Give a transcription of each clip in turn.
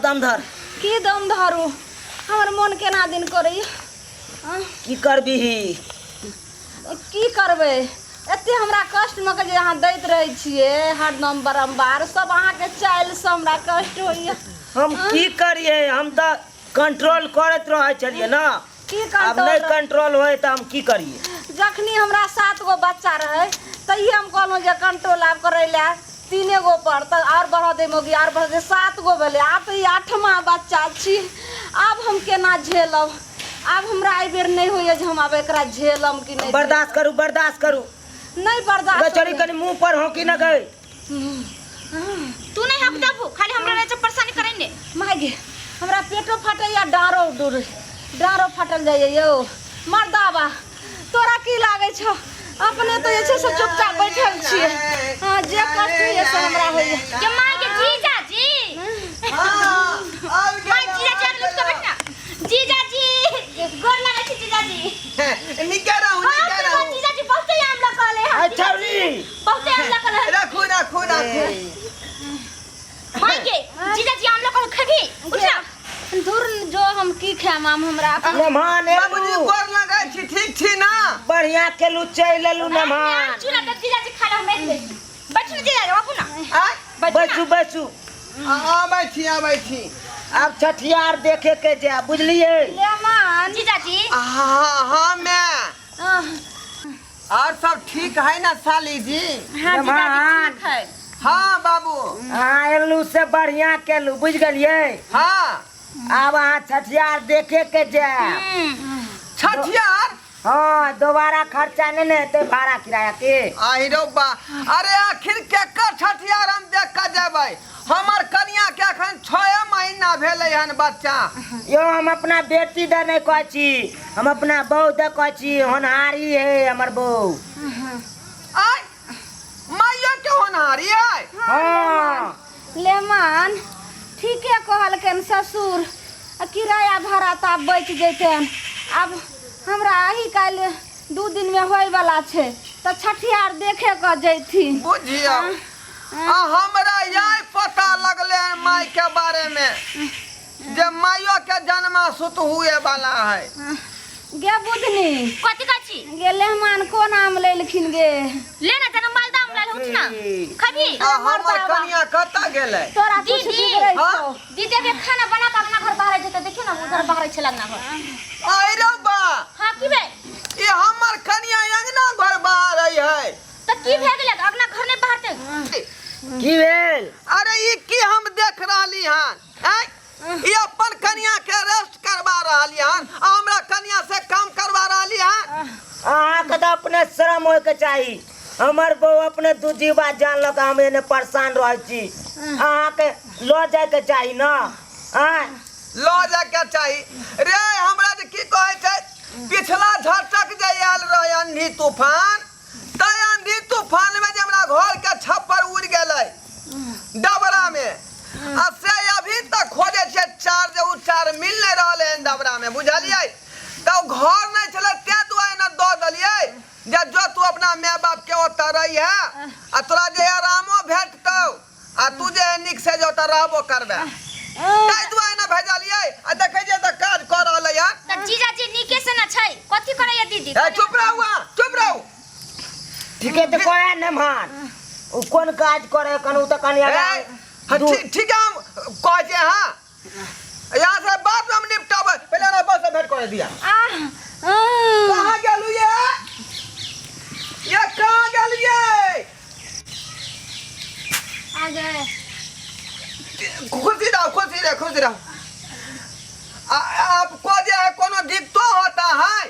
दम धर की दम धरू हमर मन केना दिन करे की करबी की करबे एते हमरा कष्ट में के जे अहाँ दैत रहे छिए हरदम बारंबार सब अहाँ के चाइल से हमरा कष्ट होइए। हम की करिए हम तो कंट्रोल करत रहे छलिए ना की अब नहीं कंट्रोल होए तो हम की करिए। जखनी हमरा 7 गो बच्चा रहे तही हम कहलहुँ जे कंट्रोल आब करे ले 3 गो पर तो और बढ़ा दे मोगी और बढ़ा दे 7 गो भेले आब तो 8वां बच्चा छी अब हम केना झेलब। अब हमरा आई बेर नहीं होइए जे हम अब एकरा झेलम कि नहीं बर्दाश्त करू नहीं बर्दाश्त चली कनी मुंह पर हो कि न गए तू नहीं हक दबू खाली हमरा रे परेशानी करेंगे मागे हमरा पेटो फटैया डारो फटल जाइए यो मर्दाबा तोरा की लागे छ अपने तो ऐसे से चुपचाप बैठल छिए हां जे कष्ट होइए से हमरा होइए के माई के जीजा जी हां माई जीजा जी लुट के बैठना जीजा जी गोर लगे छी जीजा जी निका रहू जीजा जी बहुत आम लगले हैं अच्छा री बहुत आम लगले रखो माई के जीजा जी आम लगले खबी उठा दूर जो हम की खाम हमरा मेहमान बाबूजी गोर लगे छी ठीक छी ना बढ़िया केलू चल लेलू मेहमान चूल्हा पे जीजा जी खड़ा मैं बैठ न जीजा बाबू ना बैठू आ बैठी अब छठियार देखे के जा बुझलिए लेमान जीजा जी हां मैं और सब ठीक है ना साली जी हां जीजा जी ठीक है हां बाबू हाँ एलू से बढ़िया केलू बुझ गलिए। हां अब वहाँ छठियार देखे के जा छठियार हाँ दोबारा खर्चा नहीं लेते भाड़ा किराया के आई रो बा अरे आखिर के छठियार हम देख के जेबै हमर कन्या के अखन 6 महीना भेलै हन बच्चा यो हम अपना बेटी दे नहीं कह छी हम अपना बहू दे कह छी होनहारी है हमर बहू आई माइया के होनहारी है हाँ लेमान ठीके कहलकन ससुर किराया भाड़ा तो अब बच जैतन अब हमरा ही काल 2 दिन में होय वाला छे तो छठियार देखे क जैथी बुझियो हमरा यही पता लगले माई के बारे में जे माइयो के जन्मा सुत हुए वाला है गे बुधनी कथि काची गे लेमान कोन आम लेलखिन गे लेना तना मालदा आम लाल उठना खबी हमर कन्या कत गेलै तोरा कुछ दीदी बिगड़ै छौ दीदी के खाना बना के अपना घर बाहर जेते देखियो ना उधर बाहर छे लगना घर आई रो बा हां की बे ये हमर कन्या अंगना घर बाहर आई है त की भे गेलै अपना घर ने बाहर ते की भेल अरे ई की हम देख रहली हन ये अपन कन्या के रेस्ट करवा रहली हन हमरा कन्या से काम करवा रहली हन अहाँ के तो अपने शर्म होय के चाहिए हमर बहू अपने दूजी बात जानल के हम एने परेशान रह छी अहाँ के लो जाए के चाहिए ना लो जाए के चाहिए रे हमरा जे की कहै छै पिछला झटक जे आयल रहे आंधी तूफान त आंधी तूफान में जे हमरा घर के छप्पर उड़ गेलै डबरा में आ से अभी तक खोजे छै चार मिल नहीं रहले हैं डबरा में बुझलिए तो घर नहीं चले ते दुआरे न दो दलिए जे जो तू अपना माय बाप के ओत रही है आ तोरा जे आरामो भेटतौ आ तू जे निक से जो त रहबो करबे ताई दुआरे न भेजलिए आ देखे जे त काज कर रहले है त जीजा जी नीके से न छै कथि करे ये दीदी चुप रहू ठीक है तो कोया न मान उ कोन काज करे कनु त कन्या ठीक है हम कह जे हां यहाँ से बात हम निपटाबे पहले ना बस भेंट कर दिया कहां गेलु ये कहां गेलिए आ गए खुशी रहो आपको जो है कोनो दिक्कत होता है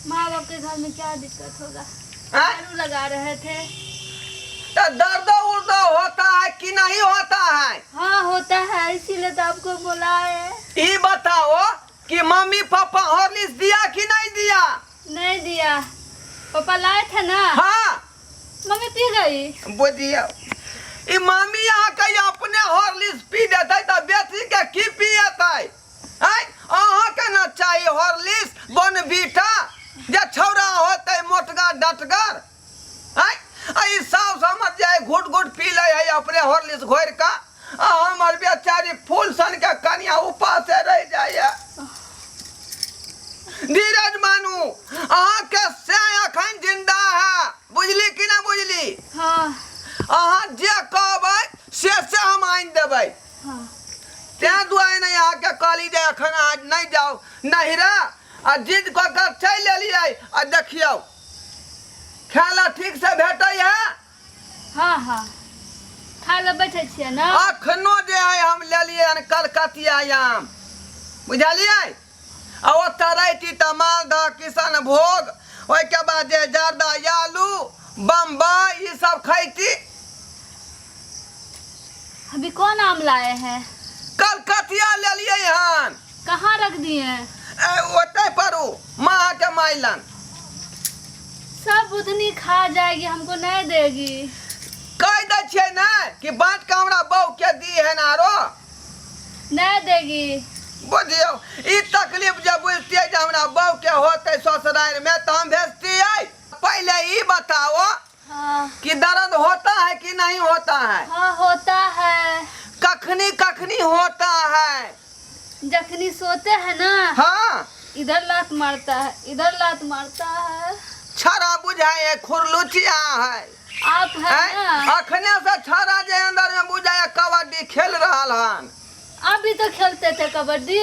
माँ बाप के घर में क्या दिक्कत होगा हैं? लगा रहे थे तो दर्द उर्द होता है कि नहीं होता है हाँ होता है इसीलिए तो आपको बोला है ये बताओ कि मम्मी पापा हॉर्लिक्स दिया कि नहीं दिया नहीं दिया पापा लाए थे ना हाँ मम्मी पी गई बुझिए ई मम्मी यहाँ कहीं अपने हॉर्लिक्स पी देते तो बेटी के की पिएते हैं अहाँ के ना चाहिए हॉर्लिक्स बोनवीटा जे छौरा होते मोटगा डटगर हैं ई सब समझ जाए घुट घुट पी ले है अपने हॉर्लिक्स घोर का हम नहीं जाओ नहिरा आ जिद को कर चल एलिए आ देखियो खाना ठीक से भेटै है। हाँ हाँ खा ले बैठे छियै ना। अखनो जे है हम लेलिए हन कलकतिया आम बुझलिए आ ओतऽ रैती तऽ मालदह किशनभोग ओहिके बाद जे जर्दा आलू बम्बई ई सब खैती। अभी कौन आम लाए हैं? कलकतिया लेलिए हन। कहाँ रख दिए? ओते परू माँ के माइलन सब उतनी खा जाएगी, हमको नहीं देगी। कह दे छियै ने कि बांट के हमरा बहू के दी है ना आरो नहीं देगी। बुझियो ई तकलीफ जब बुझतियै जे हमरा बहू के होते ससुराल में तो हम भेजतियै। पहले ई बताओ हाँ कि दर्द होता है कि नहीं होता है? हाँ होता है। कखनी कखनी होता है? जखनी सोते हैं ना हाँ इधर लात मारता है, इधर लात मारता है। छरा बुझाए खुरलुचिया है आप है ना। अखने से छरा जे अंदर में बुझाए कबड्डी खेल रहल हन। अभी तो खेलते थे कबड्डी।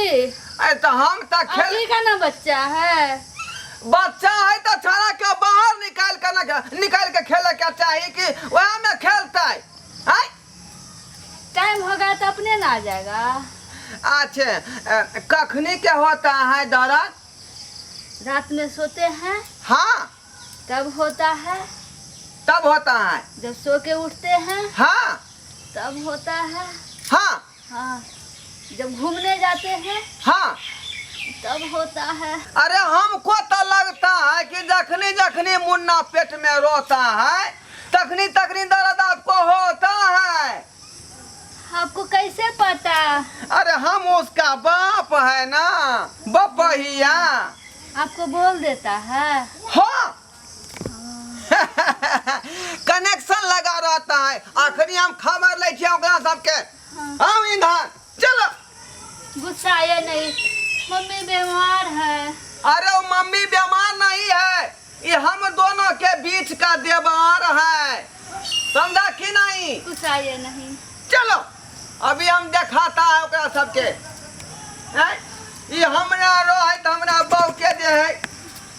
ऐ तो हम तो खेल अभी का ना बच्चा है। बच्चा है तो छड़ा के बाहर निकाल के खेले के चाहिए कि वह में खेलता है। टाइम होगा तो अपने ना आ जाएगा। अच्छा कखनी के होता है दर्द? रात में सोते हैं हाँ तब होता है। तब होता है। जब सो के उठते हैं हाँ तब होता है। हाँ हाँ जब घूमने जाते हैं हाँ तब होता है। अरे हमको तो लगता है कि जखनी जखनी मुन्ना पेट में रोता है तखनी तखनी दर्द आपको होता है। आपको कैसे पता? अरे हम उसका बाप है ना बपहिया। आपको बोल देता है। हाँ कनेक्शन लगा रहता है। आखिरी हम खबर ले छियै ओकरा सबके। हम इधर चलो। गुस्सा आया नहीं, मम्मी बीमार है। अरे वो मम्मी बीमार नहीं है, ये हम दोनों के बीच का देवार है, समझा कि नहीं? गुस्सा आया नहीं। चलो अभी हम दिखाता है ओकरा सबके। हैं? ये हमरा रोहित हमरा बहू के जे है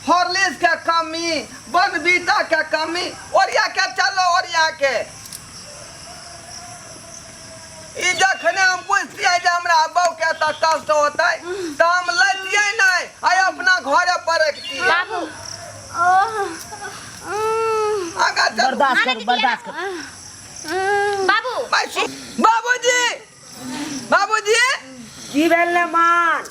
हॉर्लिक्स के कमी बनबीटा के कमी ओरिया के चलो ओरिया के। ई जखने हम पूछतियै जे हमरा बहू के तो कष्ट होता है तो हम लैतियै नहीं आय अपना घरे पर रखतियै। बाबू आगा चल। बर्दाश्त कर। बाबू बाबूजी बाबूजी की भेल ने मान?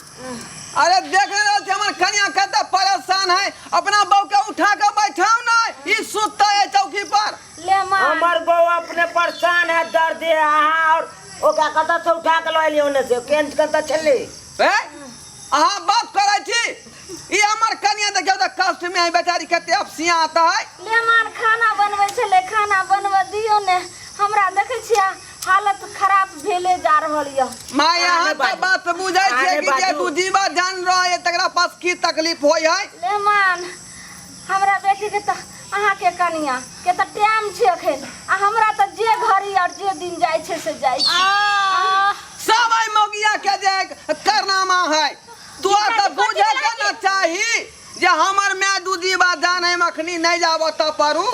अरे देख रहे हो हमर कन्या कते परेशान है, अपना बहू के उठा के बैठाओ ना, ई सुतता है चौकी पर। ले मां हमर बहू अपने परेशान है, दर्द है और ओका कत से उठा के लइली ओने से केंच कत चली। ए अहां बात करे छी ई हमर कन्या देखियो त कष्ट में है बेचारी कते अपसिया आता है। ले मान खाना बनबै छले, खाना बनवा दियो ने। हमरा देखे छिया हालत खराब भेले जा रहल य। मां यहां त बात बुझै छै कि जे तू जीवा जान रहा है तकरा पास की तकलीफ होय है। ले मान हमरा बेटी के त अहाँ के कनिया के त टाइम छै अखन आ हमरा त जे घड़ी और जे दिन जाय छै से जाय छै। सब आई मोगिया के जे करनामा है तू त बुझे के न चाही जे हमर मैं दूजीबा जाने मखनी नहीं जाबो त परू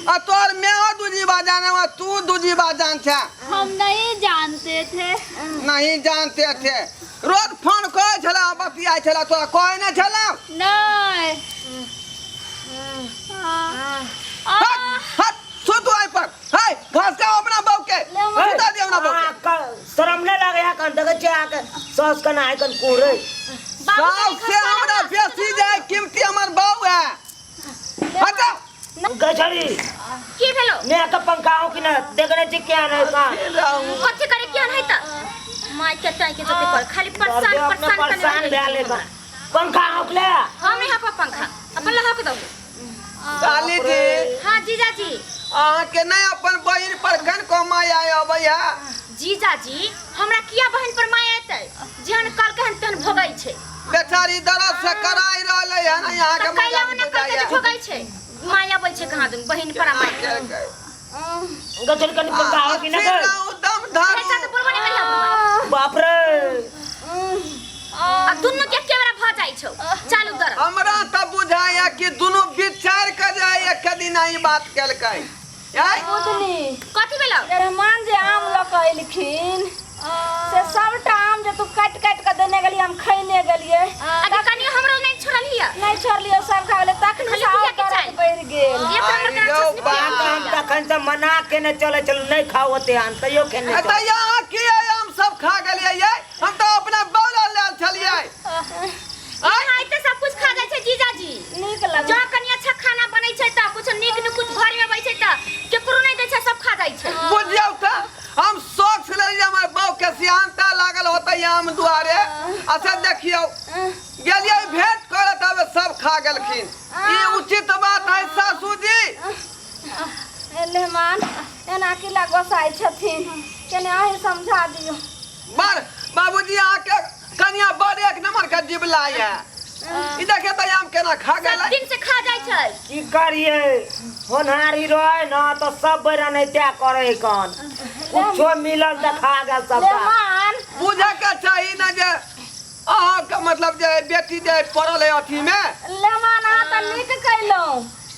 आ तोर मैं दूजीबा जाने में तू दूजीबा जान छा। हम नहीं जानते थे। नहीं जानते थे, रोज फोन करे छला बतिया छला तोरा कोई न छला। नहीं हट सुत आई पर हाय घास का अपना बहू के सुता दियो ना बहू के। शर्म नहीं लगे है कन देखे छै आके सस कन आइ कन कोरे सास से हमरा बेसी जाए कीमती हमर बहू है। हट गछड़ी की भेलो? ने का पंखाओ कि ना देखने छी क्या नहीं का कथि करे क्या नहीं त माय के टाइ के जते पर खाली परेशान भेले का पंखा होकले हम यहाँ पर पंखा अपन लगा के दो। साली जी हां जीजा जी अहाँ के नहीं अपन बहिन पर कन को माया अबैया। जीजा जी हमरा किया बहन पर माया एतै जेहन कल कहन तेहन भोगै छै। बेचारी दर्द से कराई रहले है ना यहाँ के कैला ओने कल के भोगै छै माया बै छै कहां दिन बहन पर माया। गछड़ी कन पंखाओ कि ना दम धार ऐसा तो बोलबो नहीं करिया बाप रे आ दुनु के केवरा भ जाई छौ चालू कर हमरा त बुझाया कि दोनों विचार कर जाए एक दिन आई बात केलकै यार बुझनी कथि भेलौ रहमान जे आम लकैलखिन से सबटा आम जे तू काट काट के देने गेली हम खैने गेलिए अरे कनी हमरो नहीं छोड़लिया नहीं छोड़लिए सब खा गेले तखन खाली से पिया और के दर्द चाही। बढ़ गेल एक नंबर का आइयो राक्षस बात हम तखन से मना के न चले चल नहीं खाओ ओते आम तैयो के नहीं त यहाँ की हम सब खा गेलिए ये हम तो अपना बौला लेल छलिए यहाँ आइते सब कुछ खा जाय छै जीजाजी नीक लगे जो कनी अच्छा खाना बनै छै त कुछ नीक न कुछ घर में बैठे त केकरो नहीं दै छै सब खा जाय छै बुझियौ त हम शौक से ले हमर बौ के सियानता लागल होतै आम दुआरे अच्छा देखियौ गेलिए भेंट करे तबे सब खा गेलखिन ई उचित बात है सासू जी रहमान एना किला गोसाई छथिन केने अहीं समझा दियो बर बाबूजी आके कनिया बड़ एक नंबर का जिबला है ई देखे त आम केना खा सब गेलै दिन से खा जाय छै की करिए होनहारी रहे न तो सब बेरा नहीं त्या करे कन कुछो मिलल त खा गेल सबटा रहमान बुझे के चाही न जे अहाँ के मतलब जे बेटी जे पड़ल है अथी में रहमान आ त नीक कैलौ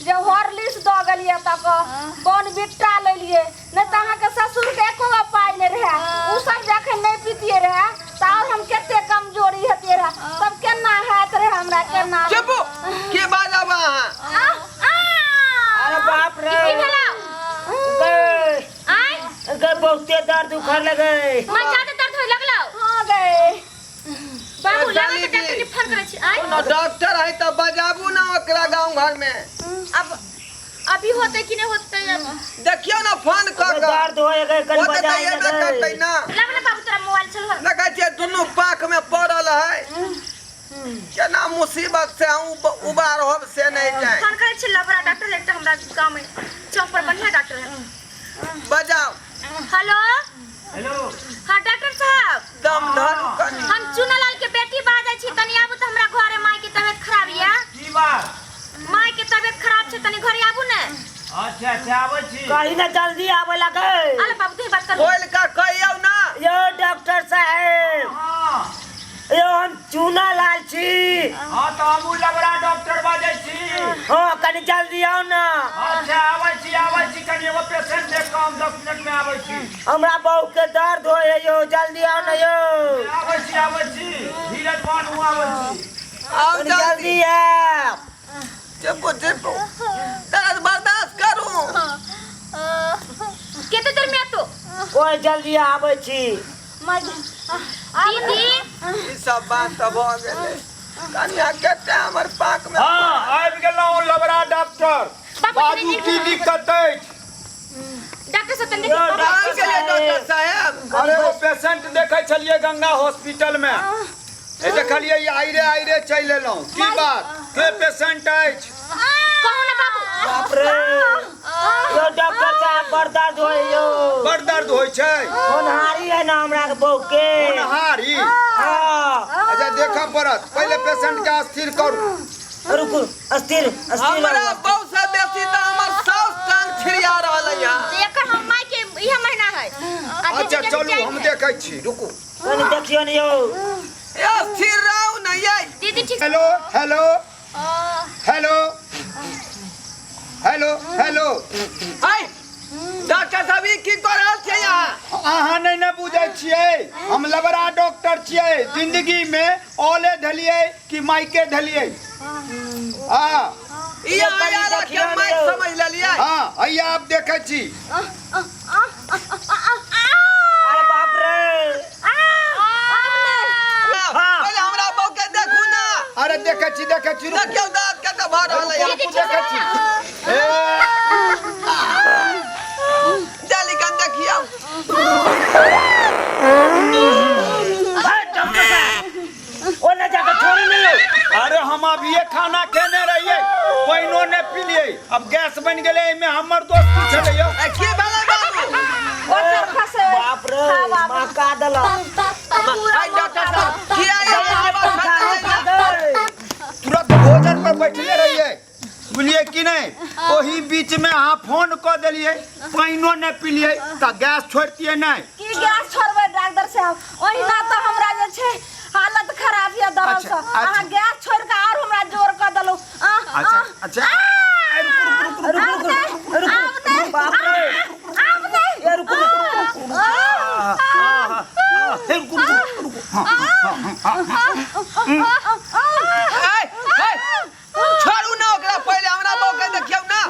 जे हॉर्लिक्स द गेलिए तक बन बिट्टा लेलिए नहीं त अहाँ के ससुर के एको पाई नहीं रहे उ सब जखन नहीं पीतिए रहे त और हम केते कमजोरी हेतिए रहे तब केना हाथ रहे हमरा केना चुप के बाजब अहाँ अरे बाप रे की भेलौ गए आय गए बहुते दर्द उखड़ लगे मन ज्यादा दर्द होय लगलौ हां गए बाबू डाली लगा त दी। डॉक्टर के फोन करै छी आय कोनो डॉक्टर है त बजाबू ना ओकरा गांव घर में अब अभी होते कि नहीं होते अब देखियो ना फोन क के दर्द होए गए कल होते त बजाई ये ना करतै न ना लगले बाबू तेरा मोबाइल चल लगा छै दुनु पाक में पड़ल है केना मुसीबत से हम उबार होब से नहीं जाए फोन करे छी लबरा डॉक्टर एकटा हमरा गांव में चौक पर बढ़िया डॉक्टर है बजाओ हेलो हेलो हां डॉक्टर साहब दम धरू कनी हम चुनालाल के बेटी बाजै छी तनी आबू त हमरा घरे माई के तबियत खराब या की बात माई के तबियत खराब छै तनी घरे आबू ने अच्छा अच्छा आबै छी कहीं ना जल्दी आवे लगे अरे बाबू तू बात कर खोल का कहियो ना यो डॉक्टर साहब यो हम चूना लाल छी हाँ तो हम लबरा डॉक्टर बाजै छी हाँ कनी जल्दी आओ ना अच्छा आबै छी कनी एगो पेशेंट देख के हम 10 मिनट में आबै छी हमरा बहू के दर्द होए यो जल्दी आओ ना यो आबै छी धीरज मान हुआ आबै छी आओ कनी जल्दी जल्दी आओ चुप चुप दर्द बर्दाश्त करू केते देर में तो ओए जल्दी आबै छी दीदी ई सब बात त भ गेलै कनिया केते हमर पाक में हाँ आबि गेलौ लबरा डॉक्टर बाबू की दिक्कत अछि डॉक्टर साहब तनी यो आबि गेलै डॉक्टर साहब अरे वो पेशेंट देखे छलिए गंगा हॉस्पिटल में ए देखलिए आइरे चलि एलौं की बात के पेशेंट अछि कहू ना बाबू बाप रे यो डॉक्टर साहब बड़ दर्द होए यो बड़ दर्द होइ छै होनहारी है ना हमरा के बहू के होनहारी हाँ अच्छा देखा पड़त पहले पेशेंट के स्थिर करू रुकू अस्थिर अस्थिर हमरा रहो। बहुत से बेसी त हमर साउस टांग छिड़िया रहल है एकर हम माई के इहे महीना है अच्छा चलू हम देखै छी रुकू कनी देखियो ने यो स्थिर रहू न ये दीदी ठीक hello hello hello hello hello hi doctor साहब ई की कर रहल छै यहाँ अहाँ नहीं न बुझे छियै हम लबरा डॉक्टर छियै जिंदगी में औले धलियै कि माइके धलियै हाँ ई आया के माइक समझ लेलिए हाँ आइया आप देखे छी अरे बाप रे पहले हमरा बहू के देखू ना अरे देखे छी रुकू देखियो दांत के त भर रहल है रुकू देखे छी ए, जल्दी कन देखियो डॉक्टर साहब ओ न जाके छोड़ी नहीं अरे हम अब ये खाना खेने रहिए पाइनो ने पीलिए अब गैस बन गेले में हमर दोस्त पूछले यो ए की भेलै बाबू ओकर फसे बाप रे मां का दला हाय डॉक्टर साहब की आया तुरंत भोजन पर बैठले रहिए बुझलिए कि नहीं ओही बीच में अहाँ फोन क देलिए पाइनो ने पीलिए त गैस छोड़तिए नहीं की गैस छोड़बै डॉक्टर साहब ओहिना तो हमरा जे छै हालत खराब है दर्द से अच्छा। अहाँ गैस छोड़ के और हमरा जोर कर दलो अच्छा अच्छा बाप रे ये रुको छोड़ू ना ओकरा पहले हमरा बहू के देखियौ ना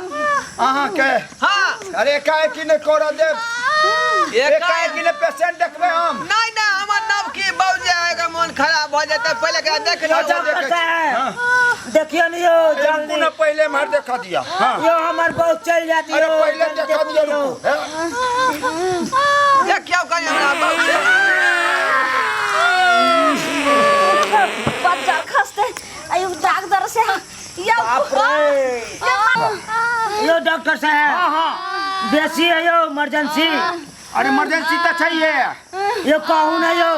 अहाँ के हाँ अरे काहे कि ने कर दे एक काहे कि ने पेशेंट देखबे हम नहीं ना हमर नब की बहू जे है के मन खराब भ जेतै पहले के देख लो डॉक्टर साहब देखियो नहीं हो जल्दी ना पहले मार देखा दिया हां यो हमार बहुत चल जाती अरे हो पहले देखा दिया रुको देखियौ कहीं हमरा बहू बच्चा खसते आयु डॉक्टर से या बाप रे यो डॉक्टर साहब हां हां बेसी है यो इमरजेंसी अरे इमरजेंसी तो चाहिए ये कहू ना यो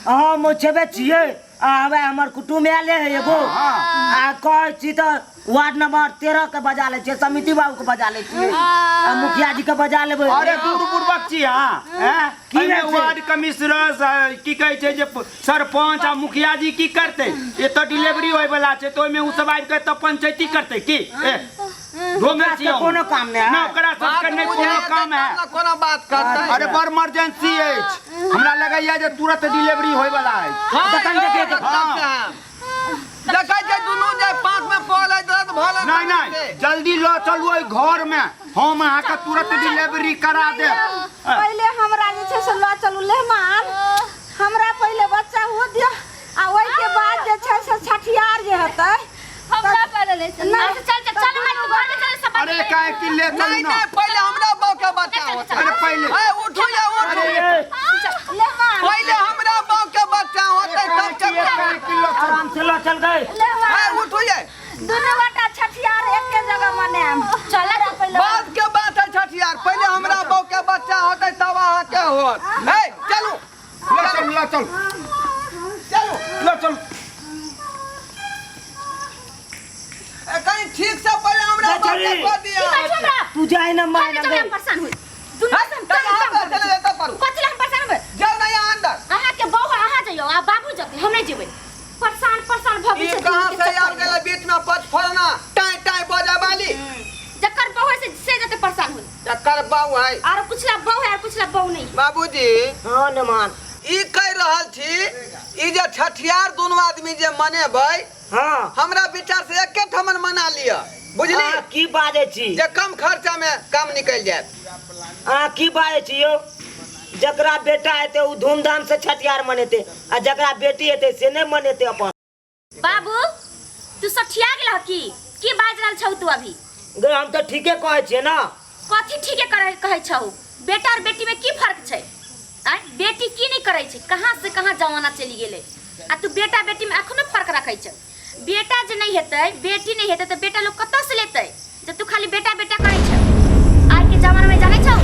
अहाँ मुझे छिए आवे हमर कुटुम आले है एगो आ कह छी त वार्ड नंबर 13 के बजा ले छी समिति बाबू के बजा ले छी आ मुखिया जी के बजा लेबे अरे दूर बुर्बक छी हां हैं की की है से? वार्ड कमिश्नर की कहै छै जे सरपंच आ मुखिया जी की करते ये तो डिलीवरी होय वाला छै तो में उ सब आबि के त पंचायती करते की ढोमे छी तो कोनो काम नहीं है। ना ओकरा सब के नहीं कोनो काम है कोनो बात करतै अरे बड़ इमरजेंसी है हमरा लगैया जे तुरंत डिलीवरी होय वाला है देखन देखे के देखै छै दुनू जे पांच में पड़ल है दर्द भले नहीं नहीं जल्दी लो चलू ओइ घर में हम अहाँ के तुरंत डिलीवरी करा दे पहले हमरा जे छै से ल चलू लेहमान हमरा पहले बच्चा हो दियो आ ओइ के बाद जे छै से छठियार जे हेतै हमरा पहले ले चल नहीं। चल चल चल मैं घर में चल सब अरे काहे कि ले चलू नहीं ना नहीं पहले हमरा बहू के बच्चा होतै अरे पहले ए उठो या उठो लेहमान पहले हमरा बहू के बच्चा होतै तब चल आराम से लो चल गए लेहमान ए उठो ये दुनू गोटा छठियार एके जगह मनाएम चल रे पहले बात के बात है छठियार पहले हमरा बहू के बच्चा होतै तब अहाँ के होत ए चलू लो चल चलू लो चल ए कहीं ठीक से पहले हमरा बहू के चली। को दिया तू जाए ना माय ना चल गए हम परेशान हुई दुनू है से हम कहाँ चल चले जाता पर कथि हम परेशान हुई जाओ ना यहाँ अंदर अहाँ के बहू अहाँ जइयो आ बाबू जते हम नहीं जेबै परेशान परेशान ई भविष्य कहाँ से आब गेलै बीच में पच फोड़ना टाई टाई बजा वाली जकर बहू है से जते परेशान हुई जकर बहू है और कुछ ला बहू है और कुछ ला बहू नहीं बाबूजी हां नमान ई कह रहल छी ई जे छठियार दोनों आदमी जे मनेबै हां हमरा विचार से एके ठमन मना लिया बुझली की बाजे छी जे कम खर्चा में काम निकल जाए की बाजे छी यो जकरा बेटा हेते उ धूमधाम से छठियार मनेते आ जकरा बेटी हेते से नहीं मनेते अपन बाबू तू सठिया गेल की बाज रहल छौ तू अभी गे हम तो ठीके कहै छियै ना कथी ठीके कहै छौ बेटा और बेटी में की फर्क छै आय बेटी की नहीं करे छै कहां से कहां जमाना चली गेले आ तू बेटा बेटी में अखनो फर्क रखै छै बेटा जे नहीं हेतै बेटी नहीं हेतै त बेटा लोग कतौ से लेतै जे तू खाली बेटा बेटा करै छै आइ के जमाना में जानै छौ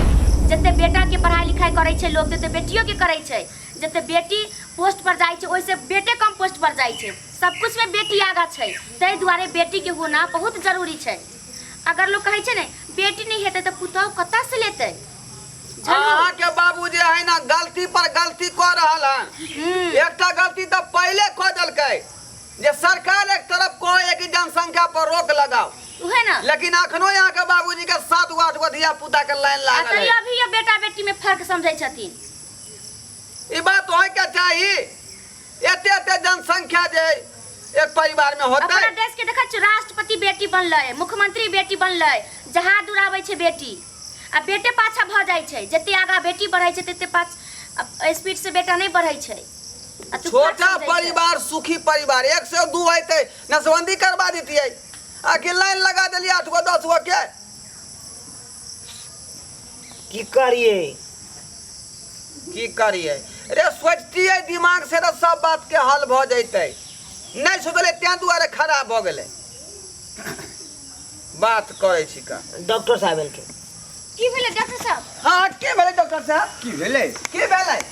जते बेटा के पढ़ाई लिखाई करै छै लोग तते बेटियों के करै छै जते बेटी पोस्ट पर जाइ छै ओइसे बेटे कम पोस्ट पर जाइ छै सब कुछ में बेटी आगा छै तै दुआरे बेटी के होना बहुत जरूरी छै अगर लोग कहै छै ने बेटी नहीं हेतै त पुतौ कतौ से लेतै अहाँ के बाबू जे है ना गलती पर गलती क रहल हन एकटा गलती तो पहले क देलकै जे सरकार एक तरफ कहे कि जनसंख्या पर रोक लगाओ उहे ना लेकिन अखनो यहाँ के बाबूजी के 7-8 गो धिया पुता के लाइन आ लागल तैयो है अभी ये बेटा बेटी में फर्क समझै छथिन ई बात होय के चाही एते एते जनसंख्या जे एक परिवार में होतै अपना देश के देखै छ राष्ट्रपति बेटी बनलै मुख्यमंत्री बेटी बनलै जहाज उड़ाबै छै बेटी आ बेटे पाछा भ जाइ छै जते आगा बेटी बढ़ै छै तते पाछ स्पीड से बेटा नहीं बढ़ै छै आ तू फर्क छोटा समझै छै। परिवार सुखी परिवार 102 होते नसबंदी करवा देतियै आके लाइन लगा देलिए 8 गो 10 गो के की करिए रे सोचतियै दिमाग से तो सब बात के हल भ जैतै नहीं सोचले त्या दुआरे खराब भ गेलै बात करे छी का डॉक्टर साहब के की भेलै डॉक्टर साहब हां के भेलै डॉक्टर साहब की भेलै की भेलै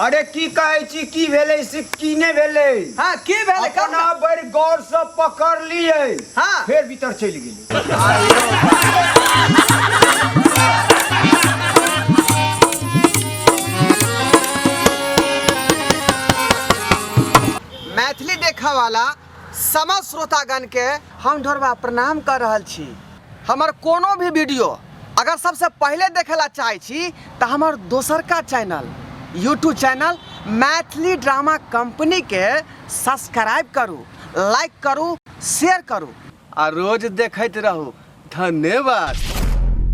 अरे की कहै छी की भेलै से की नहीं भेलै हां की भेलै अपना बड़ गौर से पकड़ लिए हां फिर भीतर चल गेली देखे वाला समस्त श्रोतागण के हम ढोरबा प्रणाम कर रहल छी। हमर कोनो भी वीडियो अगर सबसे पहले देखेला चाहे छी तो हमार दोसर का channel YouTube channel Maithili drama company के सब्सक्राइब करू, लाइक करू, शेयर करू और रोज देखते रहू। धन्यवाद।